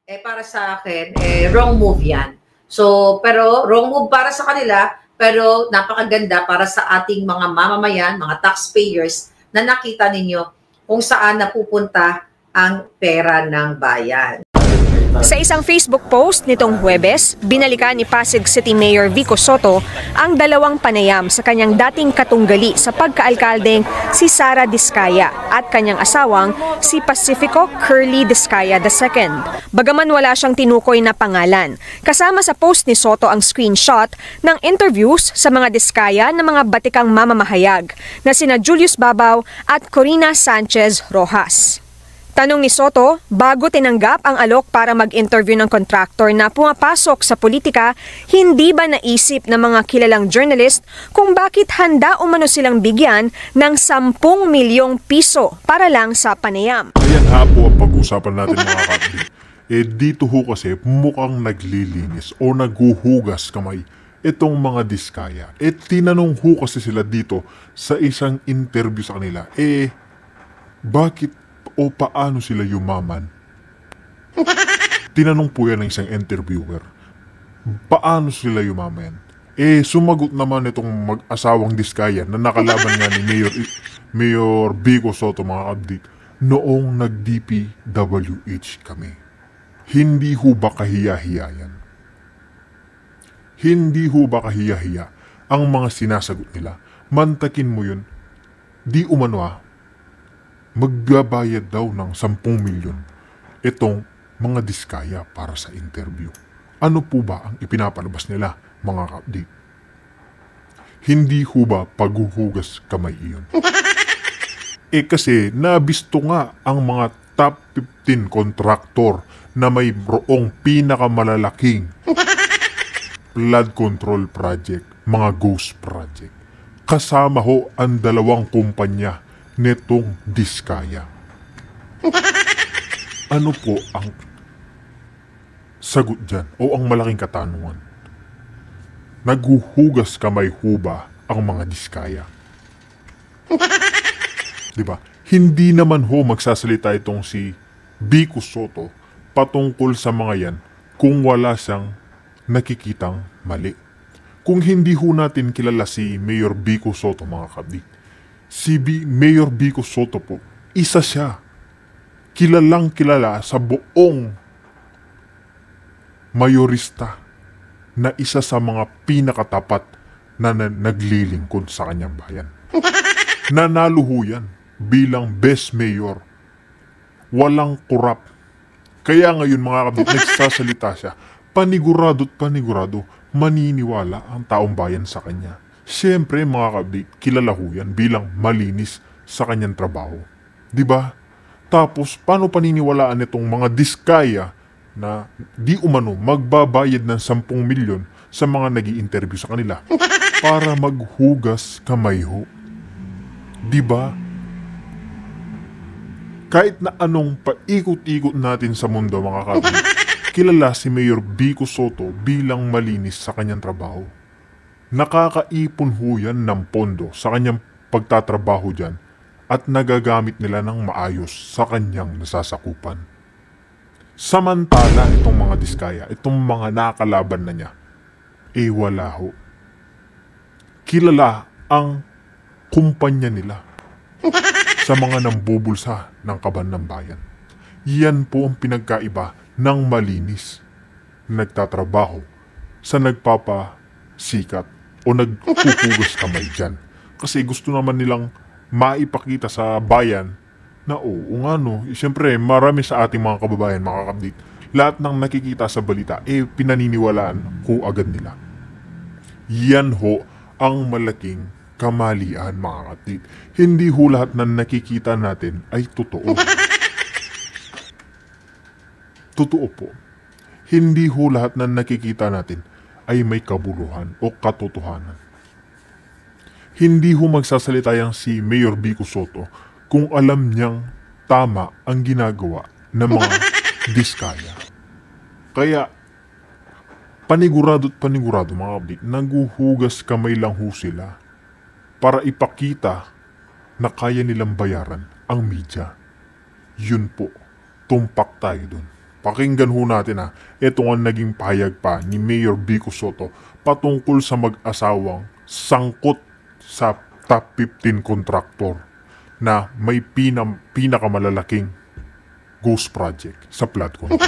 Para sa akin, wrong move yan. So, pero wrong move para sa kanila, pero napakaganda para sa ating mga mamamayan, mga taxpayers, na nakita ninyo kung saan napupunta ang pera ng bayan. Sa isang Facebook post nitong Huwebes, binalikan ni Pasig City Mayor Vico Soto ang dalawang panayam sa kanyang dating katunggali sa pagkaalkaldeng si Sara Diskaya at kanyang asawang si Pacifico Curly Diskaya II. Bagaman wala siyang tinukoy na pangalan, kasama sa post ni Soto ang screenshot ng interviews sa mga Diskaya ng mga batikang mamamahayag na sina Julius Babaw at Corina Sanchez Rojas. Tanong ni Soto, bago tinanggap ang alok para mag-interview ng kontraktor na pumapasok sa politika, hindi ba naisip ng mga kilalang journalist kung bakit handa umano silang bigyan ng 10 milyong piso para lang sa panayam? Ayan ha po ang pag-usapan natin mga kapatid. Dito ho kasi mukhang naglilinis o naghuhugas kamay itong mga Diskaya. Tinanong ho kasi sila dito sa isang interview sa kanila, bakit o paano sila yumaman? Tinanong po yan ng isang interviewer. Paano sila yumaman? Sumagot naman itong mag-asawang Diskaya na nakalaban nga ni Mayor Vico Soto mga update noong nag-DPWH kami. Hindi ho ba kahiya-hiya yan? Hindi ho ba kahiya-hiya ang mga sinasagot nila? Mantakin mo yun. Di umano magbabayad daw ng 10 milyon itong mga Diskaya para sa interview. Ano po ba ang ipinapalabas nila, mga ka-update? Hindi ho ba paghuhugas kamay iyon? Kasi nabisto nga ang mga top 15 kontraktor na may roong pinakamalalaking flood control project, mga ghost project. Kasama ho ang dalawang kumpanya netong Diskaya. Ano po ang sagot dyan o ang malaking katanungan? Naghuhugas kamay ho ba ang mga Diskaya? Diba? Hindi naman ho magsasalita itong si Vico Soto patungkol sa mga yan kung wala siyang nakikitang mali. Kung hindi ho natin kilala si Mayor Vico Soto mga kabit, si Mayor Vico Soto po, isa siya. Kilalang kilala sa buong mayorista na isa sa mga pinakatapat na naglilingkod sa kanyang bayan. Nanalo ho yan bilang best mayor. Walang kurap. Kaya ngayon mga kabit, nagsasalita siya. Panigurado't panigurado, maniniwala ang taong bayan sa kanya. Siyempre mga kabit, kilala ho yan bilang malinis sa kanyang trabaho. Diba? Tapos, paano paniniwalaan itong mga Diskaya na di umano magbabayad ng 10 milyon sa mga nag-i-interview sa kanila para maghugas kamay ho? Diba? Kahit na anong paikot-ikot natin sa mundo mga kabit, kilala si Mayor Vico Soto bilang malinis sa kanyang trabaho. Nakakaipon ho yan ng pondo sa kanyang pagtatrabaho dyan at nagagamit nila ng maayos sa kanyang nasasakupan. Samantala itong mga Diskaya, itong mga nakalaban na niya, wala ho. Kilala ang kumpanya nila sa mga nambubulsa ng kaban ng bayan. Yan po ang pinagkaiba ng malinis, nagtatrabaho sa nagpapasikat o nagkukugas kamay dyan. Kasi gusto naman nilang maipakita sa bayan na siyempre marami sa ating mga kababayan, mga kabdit, lahat ng nakikita sa balita, pinaniniwalaan ko agad nila. Yan ho ang malaking kamalian mga kabdit. Hindi ho lahat na nakikita natin ay totoo. Totoo po. Hindi ho lahat na nakikita natin ay may kabuluhan o katotohanan. Hindi ho magsasalita yang si Mayor Vico Soto kung alam niyang tama ang ginagawa ng mga Diskaya. Kaya, panigurado't panigurado mga kabit, naguhugas kamay lang ho sila para ipakita na kaya nilang bayaran ang media. Yun po, tumpak tayo dun. pakinggan ho natin ha. Ito ang naging pahayag pa ni Mayor Vico Sotto patungkol sa mag-asawang sangkot sa top 15 contractor na may pinakamalalaking ghost project sa flood control.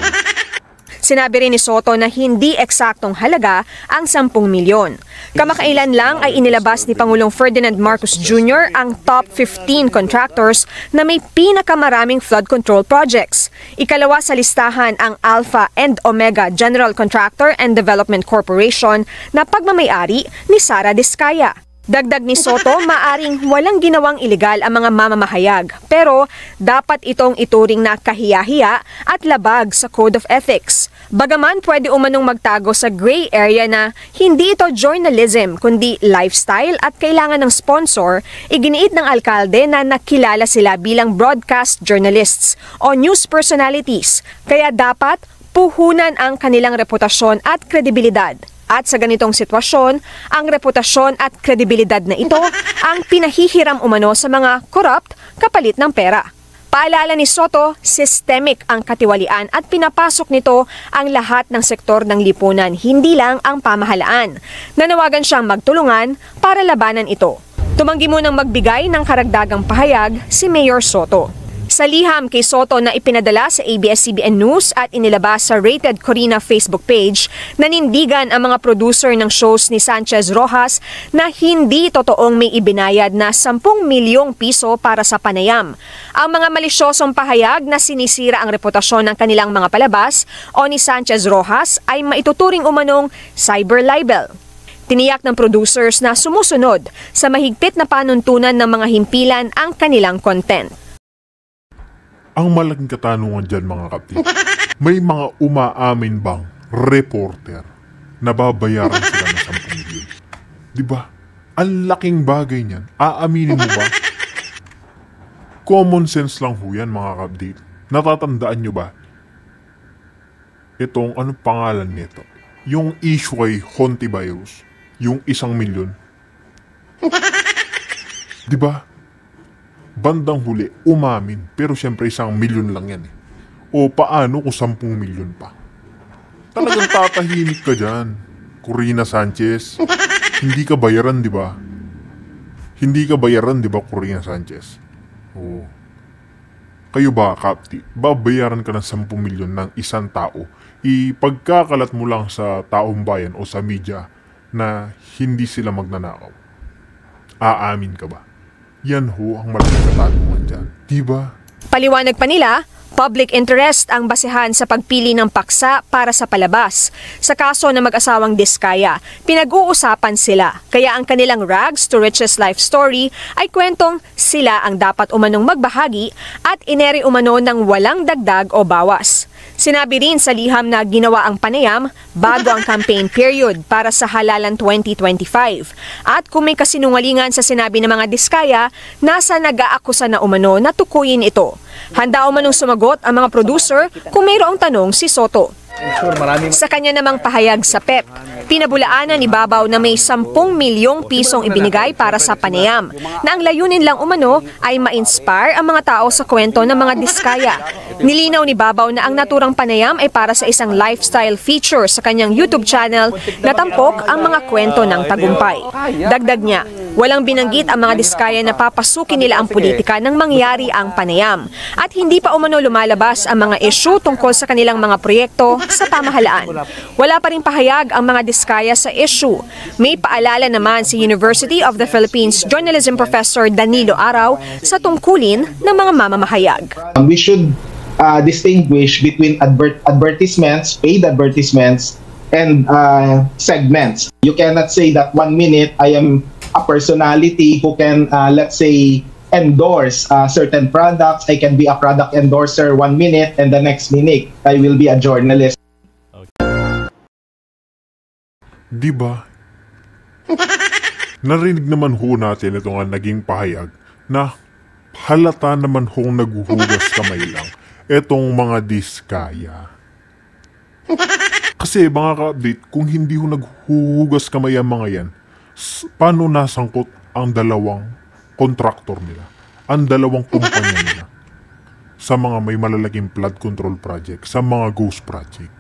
Sinabi rin ni Sotto na hindi eksaktong halaga ang 10 milyon. Kamakailan lang ay inilabas ni Pangulong Ferdinand Marcos Jr. ang top 15 contractors na may pinakamaraming flood control projects. Ikalawa sa listahan ang Alpha and Omega General Contractor and Development Corporation na pagmamayari ni Sara Diskaya. Dagdag ni Sotto, maaring walang ginawang ilegal ang mga mamamahayag, pero dapat itong ituring na kahiya-hiya at labag sa Code of Ethics. Bagaman pwede umanong magtago sa gray area na hindi ito journalism kundi lifestyle at kailangan ng sponsor, iginiit ng alkalde na nakilala sila bilang broadcast journalists o news personalities, kaya dapat puhunan ang kanilang reputasyon at kredibilidad. At sa ganitong sitwasyon, ang reputasyon at kredibilidad na ito ang pinahihiram umano sa mga corrupt kapalit ng pera. Paalala ni Sotto, systemic ang katiwalian at pinapasok nito ang lahat ng sektor ng lipunan, hindi lang ang pamahalaan. Nanawagan siyang magtulungan para labanan ito. Tumanggi munang magbigay ng karagdagang pahayag si Mayor Sotto. Sa liham kay Sotto na ipinadala sa ABS-CBN News at inilabas sa Rated Corina Facebook page, nanindigan ang mga producer ng shows ni Sanchez Rojas na hindi totoong may ibinayad na 10 milyong piso para sa panayam. Ang mga malisyosong pahayag na sinisira ang reputasyon ng kanilang mga palabas o ni Sanchez Rojas ay maituturing umanong cyber libel. Tiniyak ng producers na sumusunod sa mahigpit na panuntunan ng mga himpilan ang kanilang content. Ang malaking katanungan dyan mga kapatid, may mga umaamin bang reporter na babayaran sila ng 10 milyon? Diba? Ang laking bagay niyan. Aaminin mo ba? Common sense lang ho yan mga kapatid. Natatandaan nyo ba? Itong ano pangalan nito? Yung issue kay Hontivirus, yung 1 milyon. Diba? Bandang huli, umamin. Pero siyempre 1 milyon lang yan eh. O paano kung 10 milyon pa? Talagang tatahimik ka dyan. Corina Sanchez. Hindi ka bayaran, di ba? Hindi ka bayaran, di ba, Corina Sanchez? Oo. Kayo ba, Kapti? Babayaran ka ng 10 milyon ng isang tao. Ipagkakalat mo lang sa taong bayan o sa media na hindi sila magnanakaw. Aamin ka ba? Yan ho ang malaking katanungan dyan. Diba? Paliwanag pa nila, public interest ang basehan sa pagpili ng paksa para sa palabas. Sa kaso ng mag-asawang Diskaya, pinag-uusapan sila. Kaya ang kanilang rags to riches life story ay kwentong sila ang dapat umanong magbahagi at ineri umano ng walang dagdag o bawas. Sinabi rin sa liham na ginawa ang panayam bago ang campaign period para sa halalan 2025. At kung may kasinungalingan sa sinabi ng mga Diskaya, nasa nag-aakusa na umano na tukuyin ito. Handa umanong sumagot ang mga producer kung mayroong tanong si Sotto. Sa kanya namang pahayag sa PEP, pinabulaanan ni Babaw na may 10 milyong pisong ibinigay para sa panayam, na ang layunin lang umano ay ma-inspire ang mga tao sa kwento ng mga Diskaya. Nilinaw ni Babaw na ang naturang panayam ay para sa isang lifestyle feature sa kanyang YouTube channel na tampok ang mga kwento ng tagumpay. Dagdag niya, walang binanggit ang mga Diskaya na papasukin nila ang politika nang mangyari ang panayam. At hindi pa umano lumalabas ang mga issue tungkol sa kanilang mga proyekto sa pamahalaan. Wala pa rin pahayag ang mga Diskaya sa issue. May paalala naman si University of the Philippines Journalism Professor Danilo Araw sa tungkulin ng mga mamamahayag. We should distinguish between advertisements, paid advertisements, and segments. You cannot say that 1 minute I am a personality who can, let's say, endorse certain products. I can be a product endorser 1 minute and the next minute I will be a journalist. Diba? Narinig naman ho natin ito nga naging pahayag na halata naman hong naghuhugas kamay lang etong mga Diskaya. Kasi mga ka-update, kung hindi ho naghuhugas kamay ang mga yan, paano nasangkot ang dalawang kontraktor nila? Ang dalawang kumpanya nila? sa mga may malalaking flood control project, sa mga ghost project.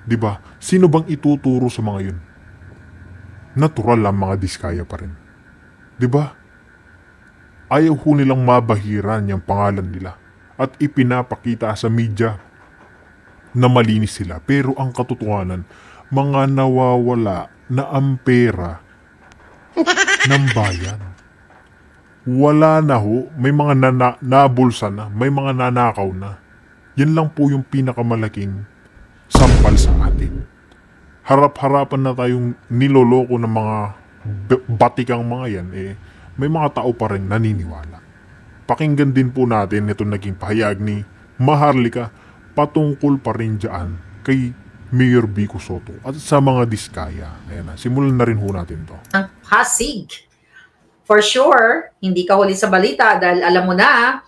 'Di ba? Sino bang ituturo sa mga yun? Natural lang mga diskaya pa rin. 'Di ba? Ayaw ho nilang mabahiran yung pangalan nila at ipinapakita sa media na malinis sila. Pero ang katotohanan, mga nawawala na ang pera ng bayan. Wala na ho, may mga nabulsa na, may mga nanakaw na. Yan lang po yung pinakamalaking sampal sa atin. Harap-harapan na tayong niloloko ng mga batikang mga yan, may mga tao pa rin naniniwala. Pakinggan din po natin itong naging pahayag ni Maharlika patungkol pa rin dyan kay Mayor Vico Sotto at sa mga diskaya. Ayan na, simulan na rin ho natin to. Ang Pasig. For sure, hindi ka huli sa balita dahil alam mo na,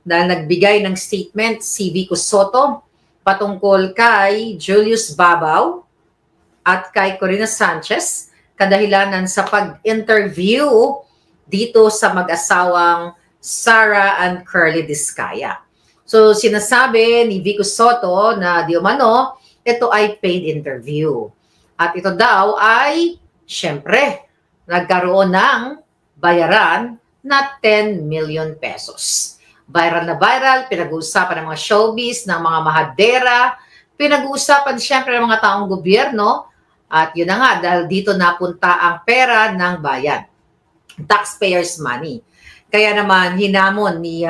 dahil nagbigay ng statement si Vico Sotto patungkol kay Julius Babaw at kay Corina Sanchez, kadahilanan sa pag-interview dito sa mag-asawang Sara and Curly Diskaya. So sinasabi ni Vico Sotto na di umano, ito ay paid interview. At ito daw ay, syempre, nagkaroon ng bayaran na 10 million pesos. Viral na viral, pinag-uusapan ng mga showbiz, ng mga mahadera, pinag-uusapan syempre ng mga taong gobyerno, at yun na nga, dahil dito napunta ang pera ng bayan. Taxpayers' money. Kaya naman, hinamon ni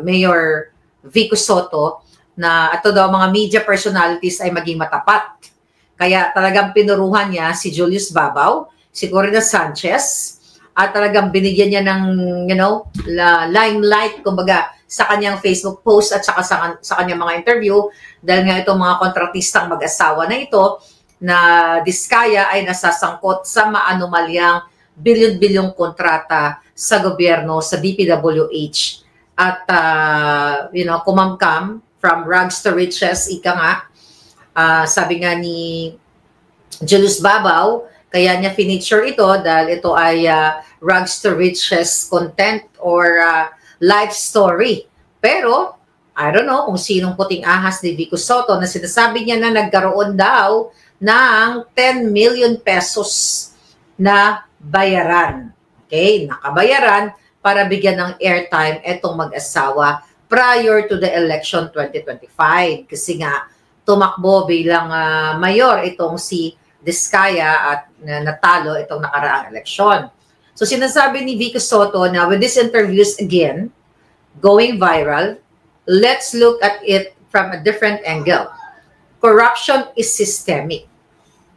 Mayor Vico Sotto na ito daw mga media personalities ay maging matapat. Kaya talagang pinuruhan niya si Julius Babaw, si Corina Sanchez, at talagang binigyan niya ng, limelight, kumbaga, sa kanyang Facebook post at saka sa kanyang mga interview dahil nga itong mga kontratistang mag-asawa na ito na diskaya ay nasasangkot sa maanumalyang bilyon-bilyong kontrata sa gobyerno, sa DPWH at, kumamkam from rags to riches, ika nga, sabi nga ni Julius Babaw, kaya niya feature ito dahil ito ay rags to riches content or life story. Pero, I don't know kung sinong puting ahas ni Vico Sotto na sinasabi niya na nagkaroon daw ng 10 million pesos na bayaran. Okay? Nakabayaran para bigyan ng airtime etong mag-asawa prior to the election 2025. Kasi nga, tumakbo bilang mayor itong si Diskaya at natalo itong nakaraang eleksyon. So sinasabi ni Vico Sotto na with these interviews again, going viral, let's look at it from a different angle. Corruption is systemic.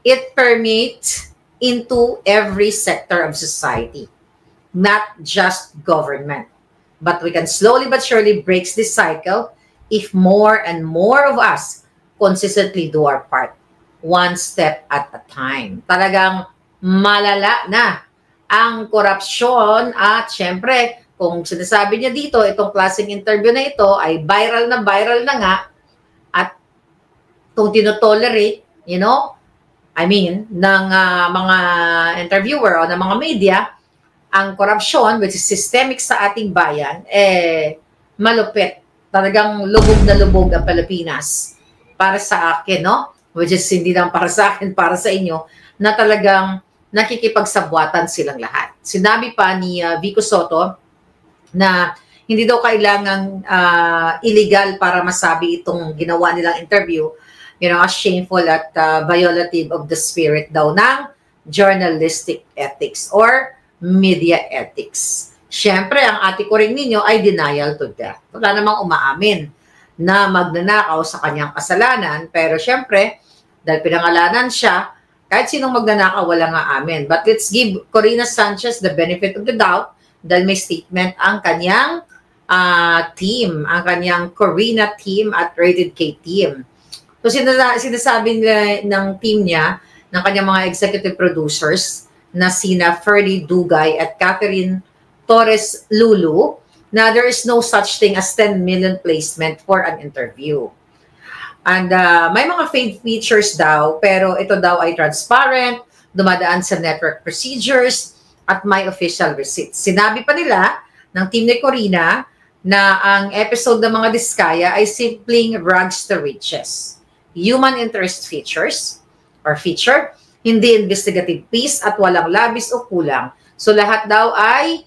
It permeates into every sector of society, not just government. But we can slowly but surely break this cycle if more and more of us consistently do our part. One step at a time. Talagang malala na ang korupsyon at syempre, kung sinasabi niya dito, itong klaseng interview na ito ay viral na nga at kung tinotolerate, ng mga interviewer o ng mga media, ang korupsyon, which is systemic sa ating bayan, malupit. Talagang lubog na lubog ang Pilipinas para sa akin, which is hindi lang para sa akin, para sa inyo, na talagang nakikipagsabwatan silang lahat. Sinabi pa ni Vico Sotto na hindi daw kailangang illegal para masabi itong ginawa nilang interview, as shameful at violative of the spirit daw ng journalistic ethics or media ethics. Siyempre, ang ate ko rin ninyo ay denial to death. Wala namang umaamin na magnanakaw sa kanyang kasalanan, pero siyempre, dahil pinangalanan siya, kahit sinong magnanakaw, wala nga amin. But let's give Corina Sanchez the benefit of the doubt dahil may statement ang kanyang team, ang kanyang Corina team at Rated K team. So sinasabi ng team niya, ng kanyang mga executive producers na sina Ferdy Dugay at Catherine Torres Lulu na there is no such thing as 10 million placement for an interview. And may mga fake features daw, pero ito daw ay transparent, dumadaan sa network procedures, at may official receipts. Sinabi pa nila ng team ni Corina na ang episode ng mga Diskaya ay simpleng rags to riches. Human interest features or feature, hindi investigative piece at walang labis o kulang. So lahat daw ay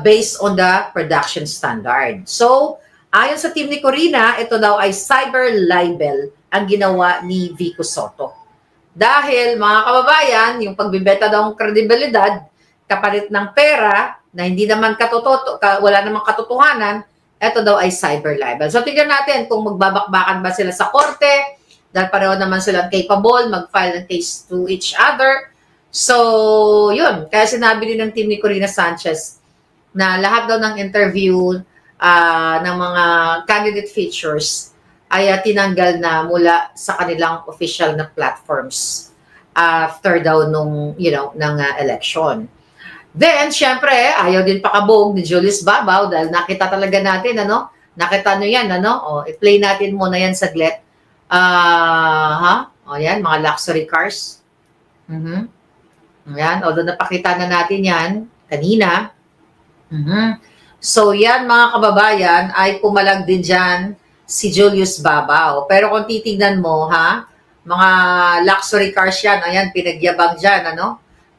based on the production standard. So ayon sa team ni Corina, ito daw ay cyber libel ang ginawa ni Vico Sotto. Dahil mga kababayan, yung pagbibenta daw ng kredibilidad kapalit ng pera na hindi naman wala namang katotohanan, ito daw ay cyber libel. So tingnan natin kung magbabakbakan ba sila sa korte, dahil pareho naman silang capable mag-file ng case to each other. So, yun. Kaya sinabi din ng team ni Corina Sanchez na lahat daw ng interview ng mga candidate features ay tinanggal na mula sa kanilang official na platforms after daw nung, ng election. Then, syempre, ayaw din pakabog ni Julius Babaw dahil nakita talaga natin, nakita nyo yan, i-play natin muna yan saglit. Yan, mga luxury cars. Yan, although napakita na natin yan kanina. So, yan mga kababayan, ay pumalag din dyan si Julius Babaw. Pero kung titignan mo, mga luxury cars yan, ayan, pinagyabang dyan,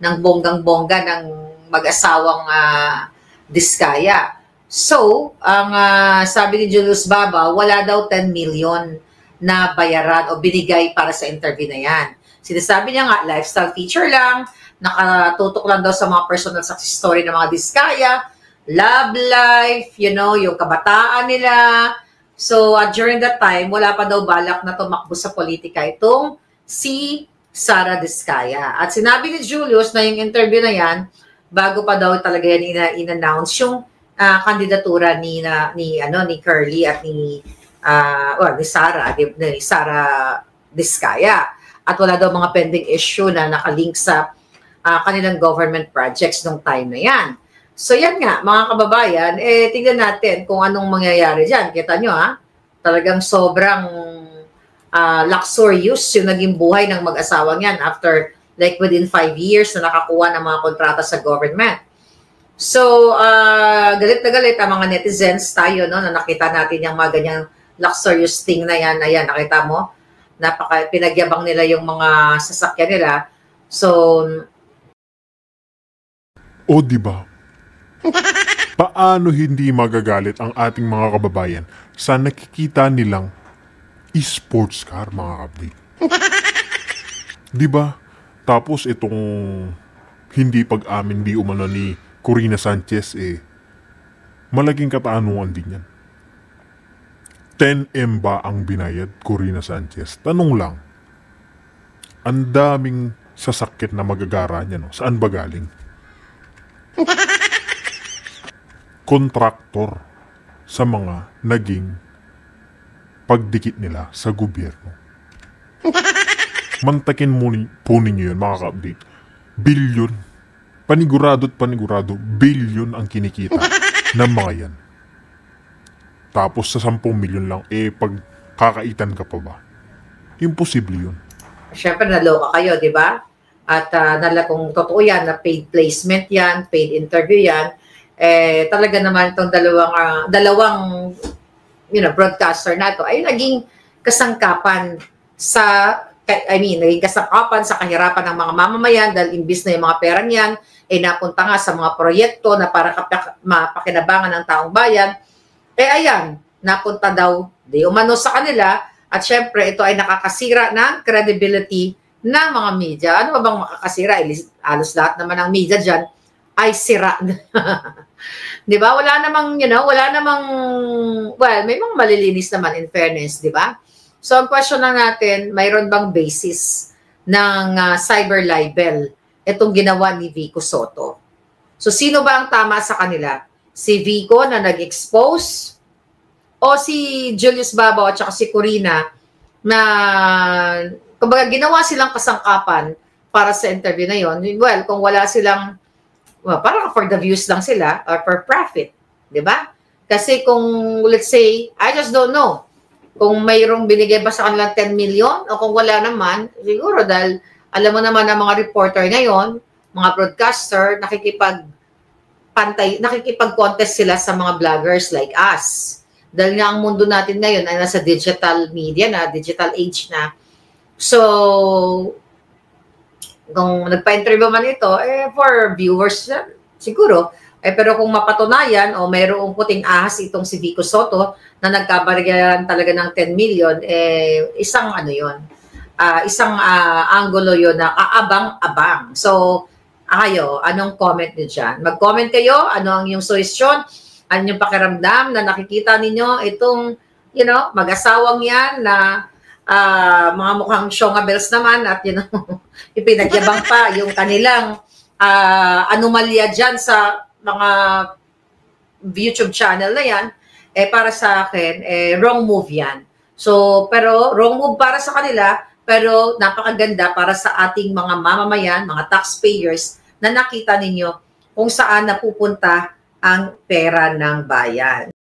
ng bonggang-bongga ng mag-asawang Diskaya. So, ang sabi ni Julius Babaw, wala daw 10 million na bayaran o binigay para sa interview na yan. Sinasabi niya nga, lifestyle feature lang, nakatutok lang daw sa mga personal success story ng mga Diskaya, love life, yung kabataan nila. So, during that time, wala pa daw balak na tumakbo sa politika itong si Sara Diskaya. At sinabi ni Julius na yung interview na yan, bago pa daw talaga yan in-announce yung kandidatura ni Curly at ni Sara Diskaya. At wala daw mga pending issue na nakalink sa kanilang government projects nung time na yan. So yan nga, mga kababayan, tingnan natin kung anong mangyayari dyan. Kita nyo talagang sobrang luxurious yung naging buhay ng mag-asawang yan after within 5 years na nakakuha ng mga kontrata sa government. So, galit na galit ang mga netizens tayo, na nakita natin yung mga ganyang luxurious thing na yan. Ayan, nakita mo? Pinagyabang nila yung mga sasakyan nila. So, diba? Paano hindi magagalit ang ating mga kababayan sa nakikita nilang e-sports car, mga kapdi? Diba? Tapos itong hindi pag-amin di umano ni Corina Sanchez, malaking katanungan din yan. 10M ba ang binayad, Corina Sanchez? Tanong lang. Ang daming sasakit na magagara niya, Saan ba galing? Kontraktor sa mga naging pagdikit nila sa gobyerno. Mantakin po ninyo yun, mga ka-update. Bilyon. Panigurado, bilyon ang kinikita ng mga yan. Tapos sa 10 milyon lang, pag kakaitan ka pa ba? Imposible yun. Syempre, naloka kayo, di ba? At kung totoo yan, na paid placement yan, paid interview yan, talaga naman itong dalawang broadcaster na ito ay naging kasangkapan naging kasangkapan sa kahirapan ng mga mamamayan dahil imbis na yung mga pera niyan ay napunta nga sa mga proyekto na para mapakinabangan ng taong bayan, ayan, napunta daw di umano sa kanila at syempre ito ay nakakasira ng credibility ng mga media. Ano ba bang makakasira? Halos lahat naman ng media dyan ay sira. Di ba? Wala namang, may mga malilinis naman in fairness, di ba? So, ang question lang natin, mayroon bang basis ng cyber libel itong ginawa ni Vico Sotto? So, sino ba ang tama sa kanila? Si Vico na nag-expose o si Julius Babaw at saka si Corina na kumbaga ginawa silang kasangkapan para sa interview na yon? Well, kung wala silang parang for the views lang sila or for profit, di ba? Kasi kung, let's say, I just don't know, kung mayroong binigay ba sa kanila 10 million o kung wala naman, siguro dahil alam mo naman ang mga reporter ngayon, mga broadcaster, nakikipag-contest sila sa mga vloggers like us. Dahil nga ang mundo natin ngayon ay nasa digital media na, digital age na. So, kung nagpa-interview man ito, for viewers, siguro. Pero kung mapatunayan o mayroong puting ahas itong si Vico Sotto na nagkabargayan talaga ng 10 million, isang isang angulo yun na kaabang-abang. So, anong comment niyo dyan? Mag-comment kayo, ano ang iyong suggestion, ano yung pakiramdam na nakikita ninyo itong, mag-asawang yan na mga mukhang shongabels naman at ipinagyabang pa yung kanilang anomalya dyan sa mga YouTube channel na yan, para sa akin, wrong move yan. So, pero wrong move para sa kanila, pero napakaganda para sa ating mga mamamayan, mga taxpayers, na nakita ninyo kung saan napupunta ang pera ng bayan.